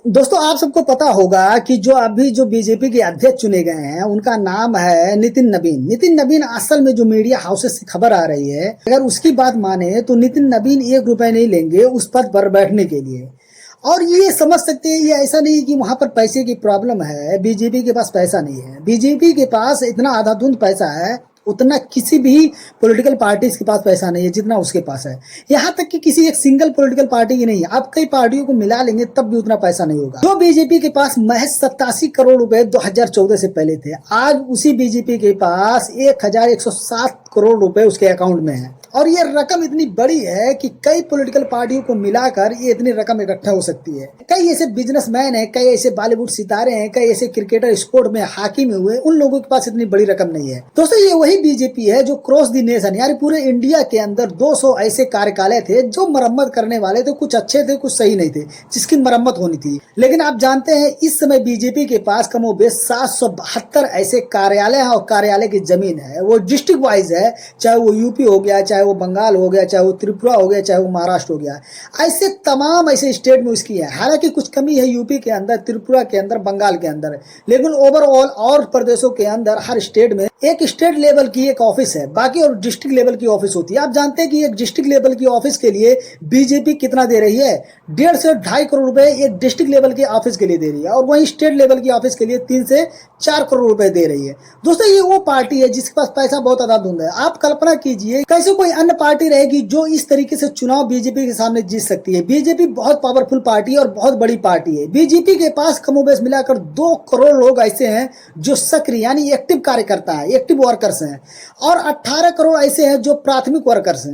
दोस्तों आप सबको पता होगा कि जो अभी जो बीजेपी के अध्यक्ष चुने गए हैं उनका नाम है नितिन नबीन। नितिन नबीन असल में जो मीडिया हाउसेस से खबर आ रही है, अगर उसकी बात माने तो नितिन नबीन 1 रुपए नहीं लेंगे उस पद पर बैठने के लिए। और ये समझ सकते हैं, ये ऐसा नहीं कि वहां पर पैसे की प्रॉब्लम है, बीजेपी के पास पैसा नहीं है। बीजेपी के पास इतना आधाधुंध पैसा है, उतना किसी भी पॉलिटिकल पार्टी के पास पैसा नहीं है जितना उसके पास है। यहाँ तक कि किसी एक सिंगल पॉलिटिकल पार्टी की नहीं है, आप कई पार्टियों को मिला लेंगे तब भी उतना पैसा नहीं होगा। जो बीजेपी के पास महज 87 करोड़ रुपए 2014 से पहले थे, आज उसी बीजेपी के पास 1107 करोड़ रुपए उसके अकाउंट में है। और ये रकम इतनी बड़ी है कि कई पॉलिटिकल पार्टियों को मिलाकर ये इतनी रकम इकट्ठा हो सकती है। कई ऐसे बिजनेसमैन हैं, कई ऐसे बॉलीवुड सितारे हैं, कई ऐसे क्रिकेटर स्पोर्ट में हाकी में हुए, उन लोगों के पास इतनी बड़ी रकम नहीं है। दोस्तों ये वही बीजेपी है जो क्रॉस द नेशन यानी पूरे इंडिया के अंदर 200 ऐसे कार्यकालय थे जो मरम्मत करने वाले थे, कुछ अच्छे थे कुछ सही नहीं थे, जिसकी मरम्मत होनी थी। लेकिन आप जानते हैं इस समय बीजेपी के पास कमोबेश 772 ऐसे कार्यालय है और कार्यालय की जमीन है, वो डिस्ट्रिक्ट वाइज है, चाहे वो यूपी हो गया, चाहे वो बंगाल हो गया, चाहे वो त्रिपुरा हो गया, चाहे वो महाराष्ट्र हो गया। ऐसे तमाम ऐसे स्टेट में उसकी है। हालांकि कुछ कमी है यूपी के अंदर, त्रिपुरा के अंदर, बंगाल के अंदर, लेकिन ओवरऑल और प्रदेशों के अंदर हर स्टेट में एक स्टेट लेवल की एक ऑफिस है, बाकी और डिस्ट्रिक्ट लेवल की ऑफिस होती है। आप जानते हैं कि एक डिस्ट्रिक्ट लेवल की ऑफिस के लिए बीजेपी कितना दे रही है? 1.5 से 2.5 करोड़ रुपए एक डिस्ट्रिक्ट लेवल के ऑफिस के लिए दे रही है, और वहीं स्टेट लेवल की ऑफिस के लिए 3 से 4 करोड़ रुपए दे रही है। दोस्तों ये वो पार्टी है जिसके पास पैसा बहुत अंधाधुंध है। आप कल्पना कीजिए कैसे कोई अन्य पार्टी रहेगी जो इस तरीके से चुनाव बीजेपी के सामने जीत सकती है। बीजेपी बहुत पावरफुल पार्टी है और बहुत बड़ी पार्टी है। बीजेपी के पास कमोबेश मिलाकर 2 करोड़ लोग ऐसे हैं जो सक्रिय यानी एक्टिव कार्यकर्ता है, एक्टिव वर्कर्स हैं, और 18 करोड़ ऐसे हैं जो प्राथमिक वर्कर्स हैं।